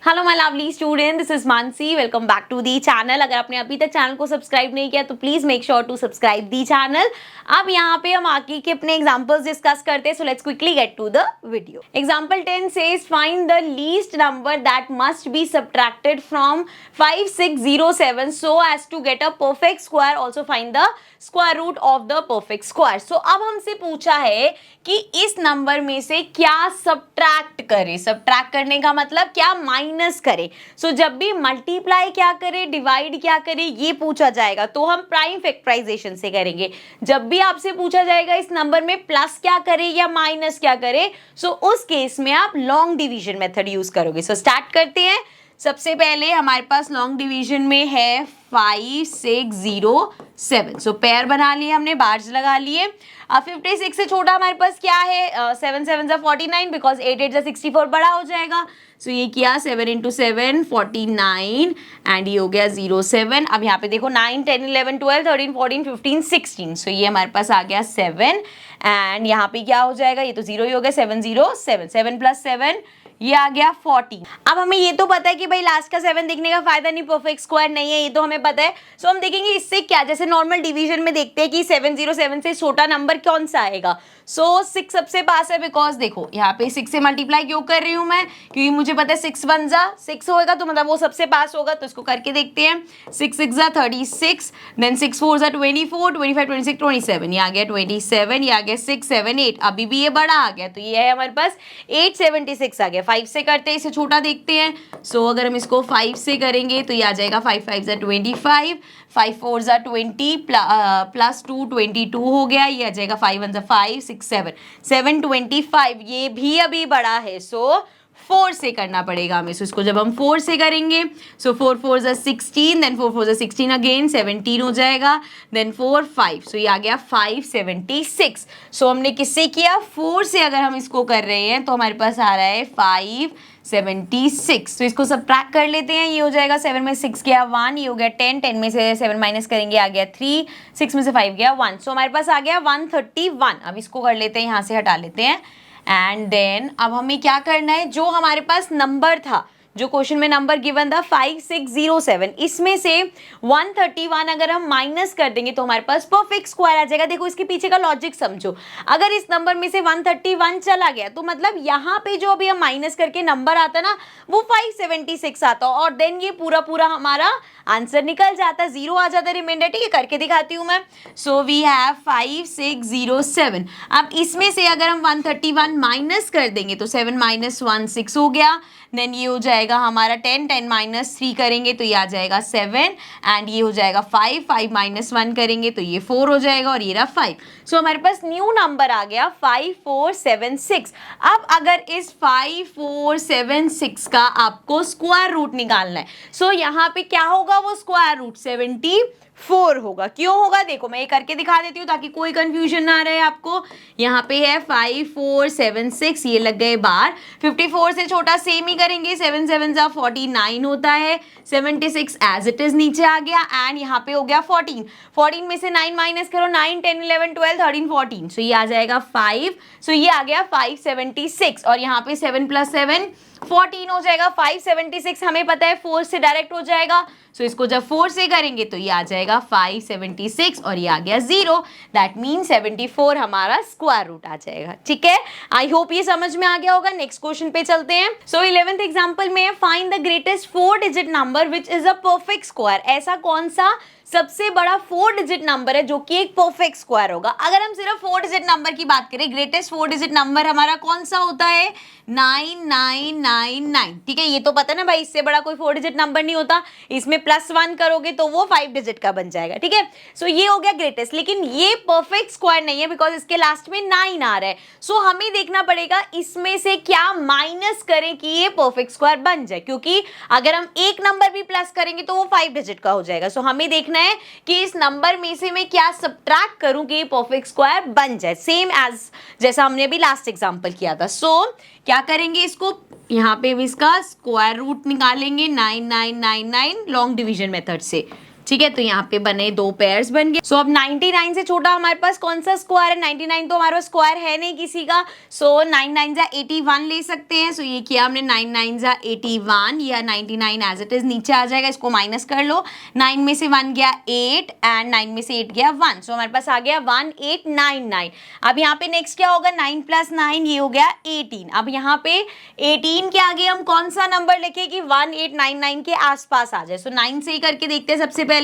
Hello my lovely student, this is Mansi. Welcome back to the channel. अगर आपने अभी तक चैनल को सब्सक्राइब नहीं किया तो please make sure to subscribe the channel. अब यहाँ पे हम आगे के अपने एग्जांपल्स डिस्कस करते हैं, so let's quickly get to the video. Example 10 says find the least number that must be subtracted from 5607 so as to get a perfect square, also find the square root of the perfect square. So अब हमसे पूछा है कि इस number में से क्या subtract करें। सब्ट्रैक्ट करने का मतलब क्या, माइनस करें। सो जब भी मल्टीप्लाई क्या करें, डिवाइड क्या करें, ये पूछा जाएगा तो हम प्राइम फैक्टराइजेशन से करेंगे। जब भी आपसे पूछा जाएगा इस नंबर में प्लस क्या करें या माइनस क्या करें, सो उस केस में आप लॉन्ग डिवीजन मेथड यूज करोगे। सो स्टार्ट करते हैं। सबसे पहले हमारे पास लॉन्ग डिवीजन में है 5607। सो पेयर बना लिए हमने, बार्स लगा लिए। 56 से छोटा हमारे पास क्या है, 7 7 49, बिकॉज 8 8 64 बड़ा हो जाएगा। सो ये किया 7 × 7 49 एंड ये हो गया 07। अब यहाँ पे देखो 9 10 11 12 13 14 15 16। सो ये हमारे पास आ गया 7 एंड यहाँ पे क्या हो जाएगा, ये तो 0 ही हो गया, 707 7 + 7 ये आ गया 14। अब हमें ये तो पता है कि भाई लास्ट का 7 देखने का फायदा नहीं, परफेक्ट स्क्वायर नहीं है, ये तो हमें पता है। सो हम देखेंगे इससे क्या, जैसे नॉर्मल डिवीजन में देखते हैं कि 707 से छोटा नंबर कौन सा आएगा। सो 6 सबसे पास है, बिकॉज देखो यहाँ पे 6 से मल्टीप्लाई क्यों कर रही हूँ मैं, क्योंकि मुझे पता है 6 1 जा 6 होएगा, तो मतलब वो सबसे पास होगा। तो इसको करके देखते हैं। 6 6 जा 36, देन 6 4 जा 24 25 26 27, ये आ गया 27, ये आ गया 6 7 8, अभी भी ये बड़ा आ गया, तो ये है हमारे पास 876 आ गया। 5 से करते हैं, इसे छोटा देखते हैं। सो अगर हम इसको 5 से करेंगे तो ये आ जाएगा 5 5 जा 25, 5 4 जा 20 प्लस 2 22 हो गया, ये आ जाएगा 5 1 जा 5 6 7 725, ये भी अभी बड़ा है। सो 4 से करना पड़ेगा हमें। सो इसको जब हम 4 से करेंगे, सो 4 4 जा 16, देन 4 4 जा 16 अगेन 17 हो जाएगा, देन 4 5, सो ये आ गया 576। सो हमने किससे किया, 4 से अगर हम इसको कर रहे हैं तो हमारे पास आ रहा है 576। तो इसको सब्ट्रैक्ट कर लेते हैं। ये हो जाएगा 7 में 6 गया 1, ये हो गया 10, 10 में से 7 माइनस करेंगे आ गया 3, 6 में से 5 गया 1। सो हमारे पास आ गया 131। अब इसको कर लेते हैं, यहाँ से हटा लेते हैं। एंड देन अब हमें क्या करना है, जो हमारे पास नंबर था, जो क्वेश्चन में नंबर गिवन था 5607, इसमें से 131 अगर हम माइनस कर देंगे तो हमारे पास परफेक्ट स्क्वायर आ जाएगा। देखो इसके पीछे का लॉजिक समझो। अगर इस नंबर में से 131 चला गया तो मतलब यहाँ पे जो अभी हम माइनस करके नंबर आता ना, वो 576 आता और देन ये पूरा पूरा हमारा आंसर निकल जाता, 0 आ जाता रिमाइंडर। ठीक है, करके दिखाती हूँ मैं। So we have 5607। अब इसमें से अगर हम 131 माइनस कर देंगे तो 7 - 1 6 हो गया, देन ये हो जाएगा हमारा 10 10 - 3 करेंगे तो ये आ जाएगा 7 एंड ये हो जाएगा 5 5 - 1 करेंगे तो ये 4 हो जाएगा और ये रहा 5। सो हमारे पास न्यू नंबर आ गया 5476। अब अगर इस 5476 का आपको स्क्वायर रूट निकालना है, सो यहाँ पे क्या होगा, वो स्क्वायर रूट 74 होगा। क्यों होगा, देखो मैं ये करके दिखा देती हूँ ताकि कोई कंफ्यूजन ना रहे आपको। यहाँ पे है 5476, ये लग गए बार। 54 से छोटा सेम ही करेंगे, 7 7 जा 49 होता है, 76 एज इट इज नीचे आ गया एंड यहाँ पे हो गया 14। 14 में से 9 माइनस करो, 9 10 11 12 13 14, सो ये आ जाएगा 5। सो ये आ गया 576 और यहाँ पे 7 + 7 14 हो जाएगा। 576 हमें पता है 4 से डायरेक्ट हो जाएगा। सो इसको जब 4 से करेंगे तो ये आ जाएगा 576 और ये आ गया 0। दैट मीन 74 हमारा स्क्वायर रूट आ जाएगा। ठीक है, आई होप ये समझ में आ गया होगा। नेक्स्ट क्वेश्चन पे चलते हैं। सो 11th एग्जांपल में find the greatest 4 digit number which is a perfect square. ऐसा कौन सा सबसे बड़ा 4 डिजिट नंबर है जो कि एक परफेक्ट स्क्वायर होगा। अगर हम सिर्फ 4 डिजिट नंबर की बात करें, ग्रेटेस्ट 4 डिजिट नंबर हमारा कौन सा होता है, 9999। ठीक है, ये तो पता ना भाई, इससे बड़ा कोई 4 डिजिट नंबर नहीं होता। इसमें +1 करोगे तो वो 5 डिजिट का बन जाएगा। ठीक है, सो ये हो गया ग्रेटेस्ट, लेकिन ये परफेक्ट स्क्वायर नहीं है बिकॉज इसके लास्ट में 9 आ रहा है। सो हमें देखना पड़ेगा इसमें से क्या माइनस करें कि ये परफेक्ट स्क्वायर बन जाए, क्योंकि अगर हम एक नंबर भी प्लस करेंगे तो वो 5 डिजिट का हो जाएगा। सो हमें देखना है कि इस नंबर में से मैं क्या सब्ट्रैक्ट करूं कि ये परफेक्ट स्क्वायर बन जाए, सेम एज जैसा हमने अभी लास्ट एग्जांपल किया था। सो क्या करेंगे, इसको यहाँ पे भी इसका स्क्वायर रूट निकालेंगे 9999 लॉन्ग डिवीजन मेथड से। ठीक है, तो यहाँ पे बने 2 पेयर्स बन गए। सो अब 99 से छोटा हमारे पास कौन सा स्क्वायर है? 99 तो हमारे पास स्क्वायर है नहीं किसी का। सो 9 9 जा 81 ले सकते हैं। सो ये किया हमने 9 9 जा 81 या 99 एज इट इज नीचे आ जाएगा, इसको माइनस कर लो। 9 में से 1 गया 8 एंड 9 में से 8 गया 1। सो हमारे पास आ गया 1899। अब यहाँ पे नेक्स्ट क्या होगा? 9 + 9 ये हो गया 18। अब यहाँ पे 18 के आगे हम कौन सा नंबर लिखे कि 1899 के आसपास आ जाए? सो 9 से ही करके देखते हैं सबसे पहले।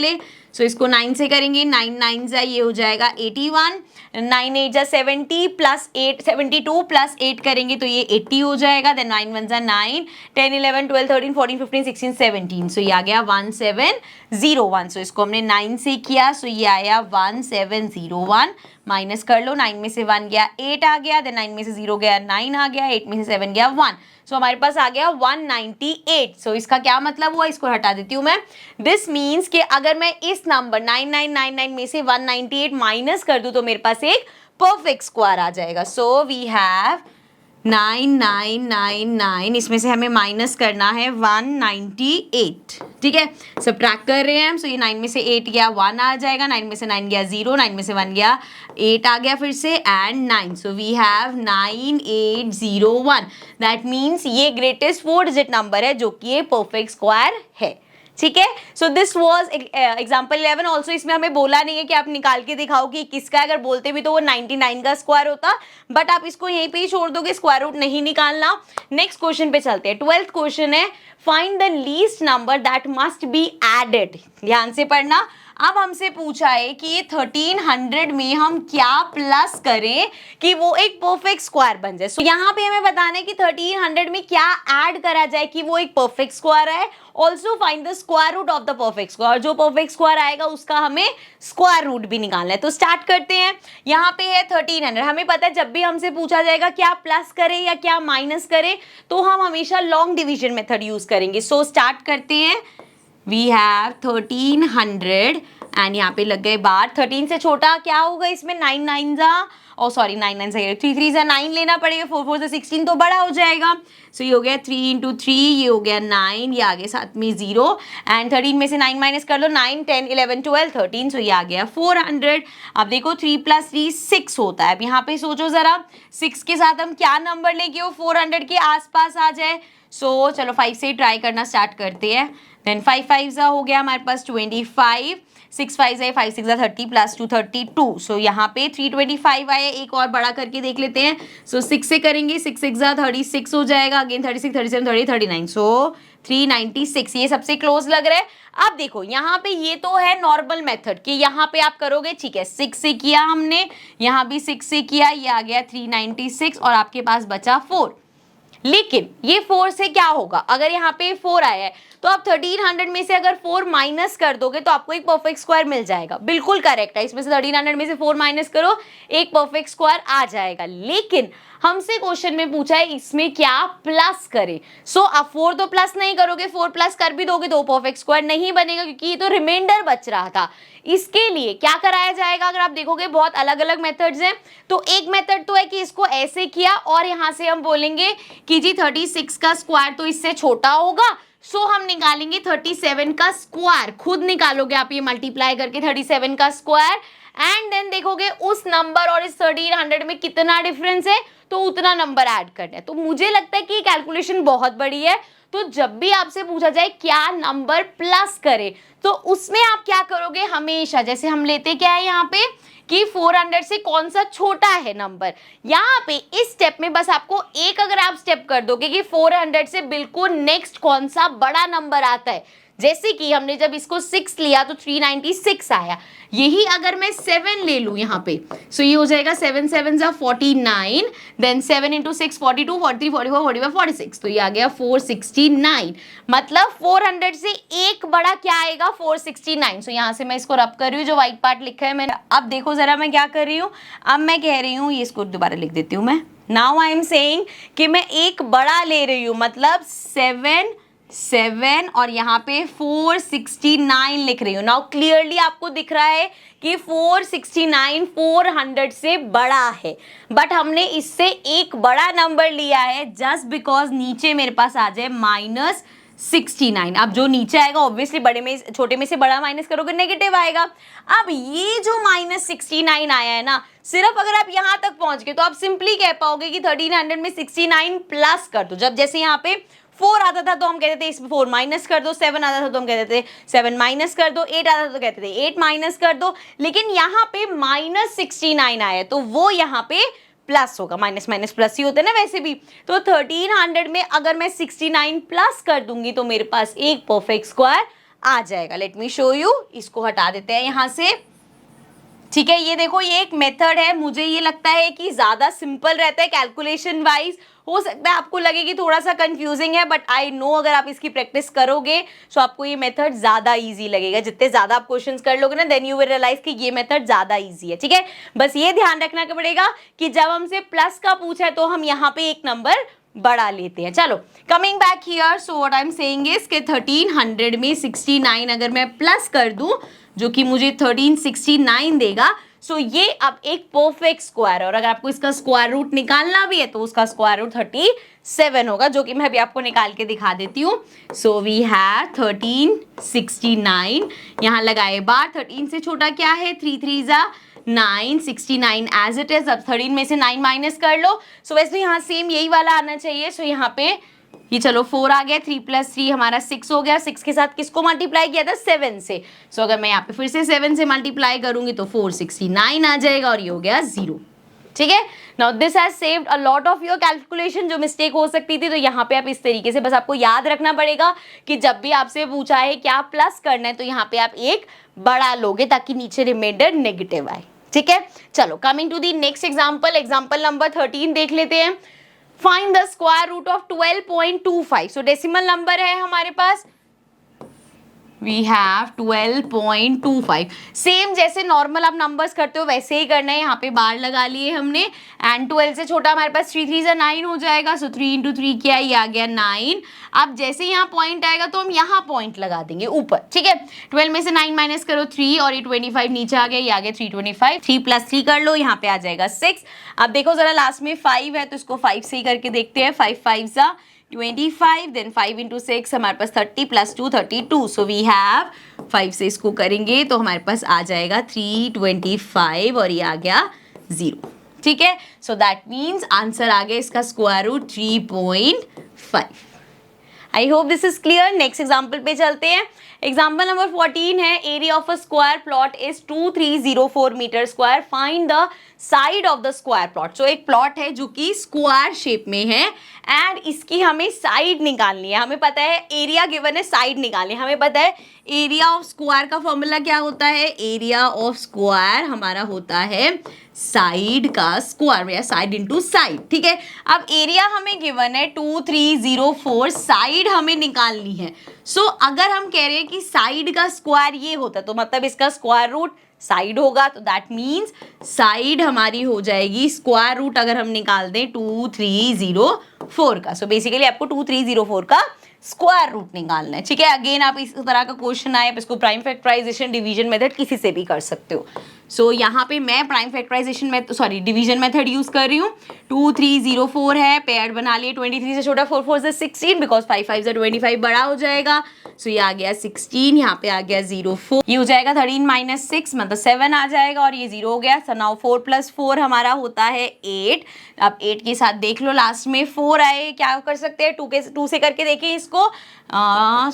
सो इसको 9 से करेंगे, 9 9 जा ये हो जाएगा 81, 9 8 जा 70 प्लस 8 72 प्लस 8 करेंगे तो ये 80 हो जाएगा। देन 9 1 जा 9, 10 11 12 13 14 15 16 17। सो ये आ गया 1701। सो इसको हमने 9 से किया, सो ये आया 1701। माइनस कर लो, 9 में से 1 गया 8 आ गया, देन 9 में से 0 गया 9 आ गया, 8 में से 7 गया 1। सो हमारे पास आ गया 198। सो इसका क्या मतलब हुआ? इसको हटा देती हूँ मैं। दिस मीन्स कि अगर मैं इस नंबर 9999 में से 198 माइनस कर दूं तो मेरे पास एक परफेक्ट स्क्वायर आ जाएगा। सो वी हैव 9999, इसमें से हमें माइनस करना है 198। ठीक है, सब्ट्रैक्ट कर रहे हैं हम। सो ये 9 में से 8 गया 1 आ जाएगा, 9 में से 9 गया 0, 9 में से 1 गया 8 आ गया फिर से and 9। So we have 9801। That means ये ग्रेटेस्ट 4 डिजिट नंबर है जो कि ये परफेक्ट स्क्वायर है। ठीक है, so this was example 11। Also इसमें हमें बोला नहीं है कि आप निकाल के दिखाओ कि किसका, अगर बोलते भी तो वो 99 का स्क्वायर होता, बट आप इसको यहीं पे ही छोड़ दोगे, स्क्वायर रूट नहीं निकालना। नेक्स्ट क्वेश्चन पे चलते हैं। 12th क्वेश्चन है, find the least number that must be added. ध्यान से पढ़ना। अब हमसे पूछा है कि ये 1300 में हम क्या प्लस करें कि वो एक परफेक्ट स्क्वायर बन जाए। सो यहाँ पे हमें बताना है कि 1300 में क्या ऐड करा जाए कि वो एक परफेक्ट स्क्वायर है। Also find the square root of the perfect square. जो परफेक्ट स्क्वायर आएगा उसका हमें स्क्वायर रूट भी निकालना है। तो स्टार्ट करते हैं। यहाँ पे है 1300। हमें पता है जब भी हमसे पूछा जाएगा क्या प्लस करें या क्या माइनस करें तो हम हमेशा लॉन्ग डिवीजन मेथड यूज करेंगे। सो स्टार्ट करते हैं। वी हैव 1300 एंड यहाँ पे लग गए बार। 13 से छोटा क्या होगा इसमें? 9 9 जा, ओ सॉरी 9 9 से 3 3 जा 9 लेना पड़ेगा, 4 4 से 16 तो बड़ा हो जाएगा। सो ये हो गया 3 इंटू 3, ये हो गया 9, ये आ गया साथ में 0 एंड 13 में से 9 माइनस कर लो, 9 10 11 12 13। सो ये आ गया 400। अब देखो 3 + 3 6 होता है। अब यहाँ पे सोचो जरा 6 के साथ हम क्या नंबर लेके वो 400 के आसपास आ जाए। सो चलो 5 से ट्राई करना स्टार्ट करते हैं। देन 5 5 जा हो गया हमारे पास 25, 6 5 है 5 6 30 प्लस 2 32। सो यहाँ पे 325 आए। एक और बड़ा करके देख लेते हैं। सो 6 से करेंगे, 6 6 36 हो जाएगा, अगेन 36 37 30 39। सो 396 ये सबसे क्लोज लग रहा है। अब देखो यहाँ पे ये तो है नॉर्मल मेथड कि यहाँ पे आप करोगे, ठीक है 6 से किया हमने, यहाँ भी 6 से किया, ये आ गया 396 और आपके पास बचा 4। लेकिन ये 4 से क्या होगा? अगर यहाँ पे 4 आया है तो आप 1300 में से अगर 4 माइनस कर दोगे तो आपको एक परफेक्ट स्क्वायर मिल जाएगा। बिल्कुल करेक्ट है, इसमें से 1300 में से 4 माइनस करो, एक परफेक्ट स्क्वायर आ जाएगा। लेकिन हमसे क्वेश्चन में पूछा है इसमें क्या प्लस करें। सो अब 4 तो प्लस नहीं करोगे, 4 प्लस कर भी दोगे तो परफेक्ट स्क्वायर नहीं बनेगा क्योंकि ये तो रिमाइंडर बच रहा था। इसके लिए क्या कराया जाएगा? अगर आप देखोगे बहुत अलग अलग मेथड्स हैं। तो एक मेथड तो है कि इसको ऐसे किया और यहाँ से हम बोलेंगे कि जी 36 का स्क्वायर तो इससे छोटा होगा, सो हम निकालेंगे 37 का स्क्वायर। खुद निकालोगे आप ये मल्टीप्लाई करके 37 का स्क्वायर एंड देन देखोगे उस नंबर और इस 1300 में कितना डिफरेंस है तो उतना नंबर ऐड करना है। तो मुझे लगता है कि कैलकुलेशन बहुत बड़ी है। तो जब भी आपसे पूछा जाए क्या नंबर प्लस करे तो उसमें आप क्या करोगे? हमेशा जैसे हम लेते क्या है यहाँ पे कि 400 से कौन सा छोटा है नंबर, यहाँ पे इस स्टेप में बस आपको एक अगर आप स्टेप कर दोगे कि 400 से बिल्कुल नेक्स्ट कौन सा बड़ा नंबर आता है। जैसे कि हमने जब इसको 6 लिया तो 396 आया। यही अगर मैं 7 ले लूं यहाँ पे, सो ये हो जाएगा 7 7 जा 49, देन 7 इंटू 6 42 43 44 45 46। तो ये आ गया 469। मतलब 400 से एक बड़ा क्या आएगा? 469। सो यहाँ से मैं इसको रब कर रही हूँ, जो व्हाइट पार्ट लिखा है मैंने। अब देखो जरा मैं क्या कर रही हूँ। अब मैं कह रही हूँ, ये इसको दोबारा लिख देती हूँ मैं। नाउ आई एम सेइंग कि मैं एक बड़ा ले रही हूँ, मतलब 7 और यहाँ पे 469 लिख रही हूँ। नाउ क्लियरली आपको दिख रहा है कि 469 400 से बड़ा है, बट हमने इससे एक बड़ा नंबर लिया है जस्ट बिकॉज नीचे मेरे पास आ जाए 69। अब जो नीचे आएगा ऑब्वियसली बड़े में छोटे में से बड़ा माइनस करोगे नेगेटिव आएगा। अब ये जो -69 आया है ना, सिर्फ अगर आप यहां तक पहुंच गए तो आप सिंपली कह पाओगे कि 1300 में 69 प्लस कर दो। जब जैसे यहाँ पे 4 आता था तो हम कहते थे इसमें 4 माइनस कर दो, 7 आता था तो हम कहते थे 7 माइनस कर दो, 8 आता था तो कहते थे 8 माइनस कर दो। लेकिन यहाँ पे -69 आया तो वो यहाँ पे प्लस होगा, माइनस माइनस प्लस ही होते हैं ना वैसे भी। तो 1300 में अगर मैं 69 प्लस कर दूंगी तो मेरे पास एक परफेक्ट स्क्वायर आ जाएगा। लेट मी शो यू, इसको हटा देते हैं यहां से। ठीक है, ये देखो ये एक मेथड है, मुझे ये लगता है कि ज्यादा सिंपल रहता है कैलकुलेशन वाइज। हो सकता है आपको लगे कि थोड़ा सा कंफ्यूजिंग है, बट आई नो अगर आप इसकी प्रैक्टिस करोगे तो आपको ये मेथड ज्यादा इजी लगेगा। जितने ज्यादा आप क्वेश्चंस कर लोगे ना, देन यू विल रियलाइज कि ये मेथड ज्यादा इजी है। ठीक है, बस ये ध्यान रखना पड़ेगा कि जब हमसे प्लस का पूछा है तो हम यहाँ पे एक नंबर बढ़ा लेते हैं। चलो coming back here, so what I am saying is कि 1300 में 69 अगर मैं प्लस कर दूं जो कि मुझे 1369 देगा, सो ये अब एक परफेक्ट स्क्वायर है। और अगर आपको इसका स्क्वायर रूट निकालना भी है तो उसका स्क्वायर रूट 37 होगा, जो कि मैं अभी आपको निकाल के दिखा देती हूँ। सो वी हैव 1369, यहाँ लगाए बार, 13 से छोटा क्या है, 3 3 9, 69 एज इट इज। अब 13 में से 9 माइनस कर लो। सो वैसे यहाँ सेम यही वाला आना चाहिए। सो यहाँ पे ये चलो 4 आ गया, 3 + 3 हमारा 6 हो गया। 6 के साथ किसको मल्टीप्लाई किया था, 7 से। सो अगर मैं यहाँ पे फिर से 7 से मल्टीप्लाई करूंगी तो 469 आ जाएगा और ये हो गया 0। ठीक है, now this has saved a lot of your calculation. जो मिस्टेक हो सकती थी तो यहाँ पे आप इस तरीके से, बस आपको याद रखना पड़ेगा कि जब भी आपसे पूछा है क्या प्लस करना है तो यहाँ पे आप एक बड़ा लोगे ताकि नीचे रिमाइंडर नेगेटिव आए। ठीक है, चलो coming to the next example, example number 13 देख लेते हैं। Find the square root of 12.25। So decimal number है हमारे पास, वी हैव 12.25। सेम जैसे नॉर्मल आप नंबर्स करते हो वैसे ही करना है। यहाँ पे बार लगा लिए हमने, एंड 12 से छोटा हमारे पास 3 3 9 हो जाएगा। सो 3 × 3 क्या, ये आ गया 9। अब जैसे यहाँ पॉइंट आएगा तो हम यहाँ पॉइंट लगा देंगे ऊपर। ठीक है, 12 में से 9 माइनस करो 3 और ये 25 नीचे आ गया, ये आ गया 325। 3 + 3 कर लो, यहाँ पे आ जाएगा 6। अब देखो जरा लास्ट में 5 है तो इसको 5 से ही करके देखते हैं। 5 5 25, देन 5 × 6 हमारे पास 30 + 2 32। सो वी हैव 5 से इसको करेंगे तो हमारे पास आ जाएगा 325 और ये आ गया 0। ठीक है, सो दैट मीन्स आंसर आ गया इसका square root 3.5। I hope this is clear. Next example पे चलते हैं। एग्जाम्पल नंबर 14 है, area of a square plot is 2304 meter square, find the side of the square plot. So एक plot है जो कि स्क्वायर शेप में है एंड इसकी हमें साइड निकालनी है। हमें पता है एरिया गिवन है, साइड निकालनी है। हमें पता है एरिया ऑफ स्क्वायर का फॉर्मूला क्या होता है, एरिया ऑफ स्क्वायर हमारा होता है साइड का स्क्वायर या साइड इंटू साइड। ठीक है, अब एरिया हमें गिवन है 2304, साइड हमें निकालनी है। सो अगर हम कह रहे हैं कि साइड का स्क्वायर ये होता है तो मतलब इसका स्क्वायर रूट साइड होगा, तो दैट मीन्स साइड हमारी हो जाएगी स्क्वायर रूट अगर हम निकाल दें 2304 का। सो बेसिकली आपको 2304 का स्क्वायर रूट निकालना है। ठीक है, अगेन आप इस तरह का क्वेश्चन आए आप इसको प्राइम फैक्टराइजेशन, डिवीजन मेथड किसी से भी कर सकते हो। सो यहाँ पे मैं प्राइम फैक्टराइजेशन में डिवीजन मेथड यूज कर रही हूँ। 2304 है, पेयर्ड बना लिए, 23 से छोटा 4 4 से 16 बिकॉज 5 5 से 25 बड़ा हो जाएगा। सो ये आ गया 16, यहाँ पे आ गया 04, ये हो जाएगा 13 - 6 मतलब 7 आ जाएगा और ये 0 हो गया। सो नाउ 4 + 4 हमारा होता है 8। अब 8 के साथ देख लो लास्ट में 4 आए, क्या कर सकते हैं 2 से करके देखें इसको।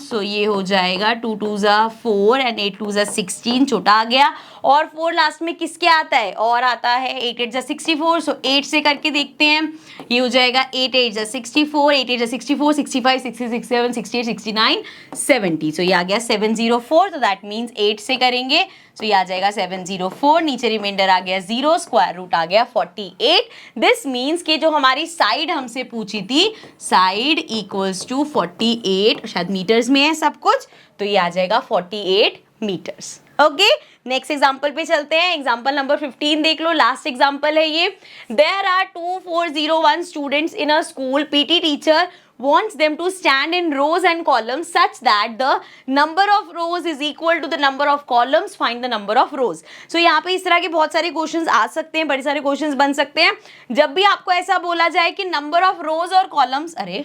सो ये हो जाएगा 2 2 4 एंड 8 2 16, छोटा आ गया। और 4 लास्ट में किसके आता है, और आता है 8 8 64। सो 8 से करके देखते हैं, ये हो जाएगा 8 8 64, 8 8 64, 65 66 67 68 69 70। सो ये आ गया 704, तो दैट मीन्स 8 से करेंगे तो ये आ जाएगा 704, नीचे रिमाइंडर आ गया 0, स्क्वायर रूट आ गया 48। दिस मीन्स कि जो हमारी साइड हमसे पूछी थी, साइड इक्वल्स टू 48, शायद मीटर्स में है सब कुछ, तो ये आ जाएगा 48 मीटर्स। ओके, नेक्स्ट एग्जाम्पल पे चलते हैं। एग्जाम्पल नंबर 15 देख लो, लास्ट एग्जाम्पल है ये। There are 2401 students in a school, PT teacher wants them to stand in rows and columns such that the number of rows is equal to the number of columns. Find the number of rows. So यहाँ पे इस तरह के बहुत सारे questions आ सकते हैं, बड़े सारे क्वेश्चंस बन सकते हैं। जब भी आपको ऐसा बोला जाए कि नंबर ऑफ रोज और कॉलम्स, अरे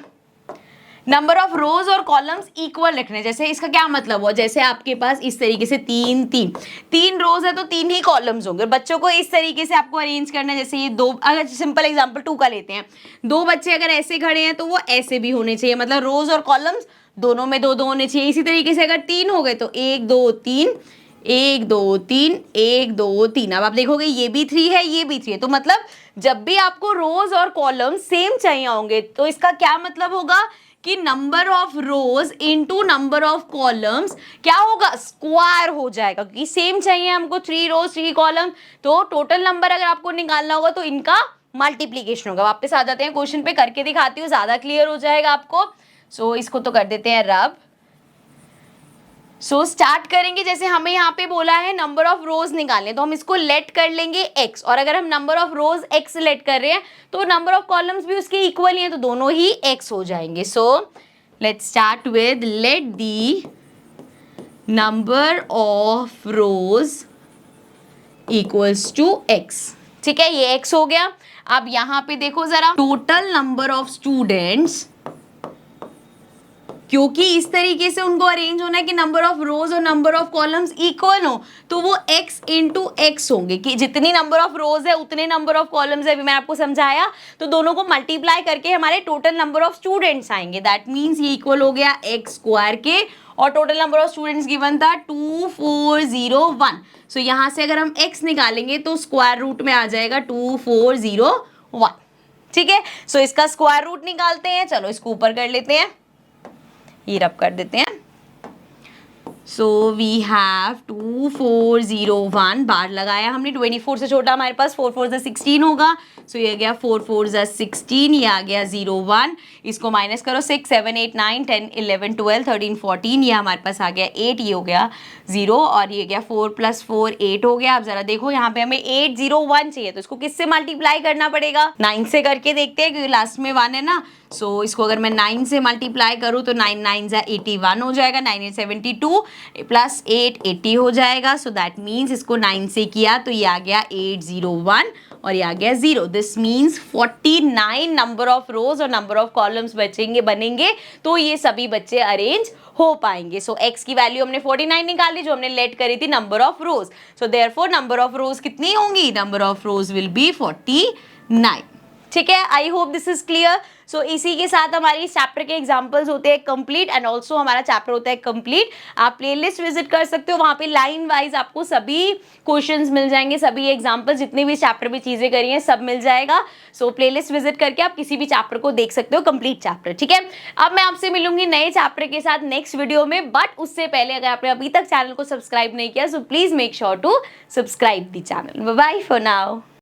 नंबर ऑफ रोज और कॉलम्स इक्वल रखने, जैसे इसका क्या मतलब हुआ, जैसे आपके पास इस तरीके से तीन रोज है तो 3 ही कॉलम्स होंगे। बच्चों को इस तरीके से आपको अरेंज करना है, जैसे ये दो, अगर सिंपल एग्जांपल 2 का लेते हैं, 2 बच्चे अगर ऐसे खड़े हैं तो वो ऐसे भी होने चाहिए, मतलब रोज और कॉलम्स दोनों में 2-2 होने चाहिए। इसी तरीके से अगर 3 हो गए तो 1 2 3 1 2 3 1 2 3। अब आप देखोगे ये भी 3 है, ये भी 3 है, तो मतलब जब भी आपको रोज और कॉलम सेम चाहिए होंगे तो इसका क्या मतलब होगा कि number of rose into number of columns क्या होगा, स्क्वायर हो जाएगा, क्योंकि सेम चाहिए हमको, 3 रोज 3 कॉलम, तो टोटल नंबर अगर आपको निकालना होगा तो इनका मल्टीप्लीकेशन होगा। वापस आ जाते हैं क्वेश्चन पे, करके दिखाती हूँ, ज्यादा क्लियर हो जाएगा आपको। सो इसको तो कर देते हैं रब। स्टार्ट करेंगे, जैसे हमें यहाँ पे बोला है नंबर ऑफ रोज निकालने, तो हम इसको लेट कर लेंगे x, और अगर हम number of rows x let कर रहे हैं तो नंबर ऑफ कॉलम्स भी उसके इक्वल ही हैं, तो दोनों ही x हो जाएंगे। So let's start with let the number of rows equals to x। ठीक है, ये x हो गया। अब यहाँ पे देखो जरा, टोटल नंबर ऑफ स्टूडेंट्स, क्योंकि इस तरीके से उनको अरेंज होना है कि नंबर ऑफ रोज और नंबर ऑफ कॉलम्स इक्वल हो, तो वो x इंटू एक्स होंगे, कि जितनी नंबर ऑफ रोज है उतने नंबर ऑफ कॉलम्स है, अभी मैं आपको समझाया, तो दोनों को मल्टीप्लाई करके हमारे टोटल नंबर ऑफ स्टूडेंट्स आएंगे। दैट मीन्स ये इक्वल हो गया x स्क्वायर के, और total number of students given था 2401। सो यहाँ से अगर हम x निकालेंगे तो स्क्वायर रूट में आ जाएगा 2401। ठीक है, सो इसका स्क्वायर रूट निकालते हैं। चलो इसको ऊपर कर लेते हैं, ये रब कर देते हैं। सो वी हैव 2401, बार लगाया हमने, 24 से छोटा हमारे पास 4 4 16 होगा। सो ये गया 4 4 16, ये आ गया 01, इसको माइनस करो, 6 7 8 9 10 11 12 13 14, ये हमारे पास आ गया 8, ये हो गया 0, और ये गया 4 + 4 8 हो गया। अब जरा देखो यहाँ पे हमें 801 चाहिए, तो इसको किससे मल्टीप्लाई करना पड़ेगा, 9 से करके देखते हैं, क्योंकि लास्ट में 1 है ना। सो इसको अगर मैं 9 से मल्टीप्लाई करूँ तो 9 9 81 हो जाएगा, 9 8 72 प्लस 8 80 हो जाएगा। सो दैट मीन्स इसको 9 से किया तो ये आ गया 801, और ये आ गया 0। दिस मीन्स 49 नंबर ऑफ रोज और नंबर ऑफ कॉलम्स बनेंगे, तो ये सभी बच्चे अरेंज हो पाएंगे। सो x की वैल्यू हमने 49 निकाली, जो हमने लेट करी थी number of rows. So therefore number of rows कितनी होंगी, number of rows will be 49। ठीक है, I hope this is clear. So इसी के साथ हमारी चैप्टर के एग्जांपल्स होते हैं कंप्लीट, एंड ऑल्सो हमारा चैप्टर होता है कंप्लीट। आप प्लेलिस्ट विजिट कर सकते हो, वहाँ पे लाइन वाइज आपको सभी क्वेश्चंस मिल जाएंगे, सभी एग्जांपल्स, जितने भी चैप्टर में चीजें करी हैं सब मिल जाएगा। सो प्लेलिस्ट विजिट करके आप किसी भी चैप्टर को देख सकते हो, कंप्लीट चैप्टर। ठीक है, अब मैं आपसे मिलूंगी नए चैप्टर के साथ नेक्स्ट वीडियो में, बट उससे पहले अगर आपने अभी तक चैनल को सब्सक्राइब नहीं किया, so please make sure to subscribe the channel. Bye bye for now.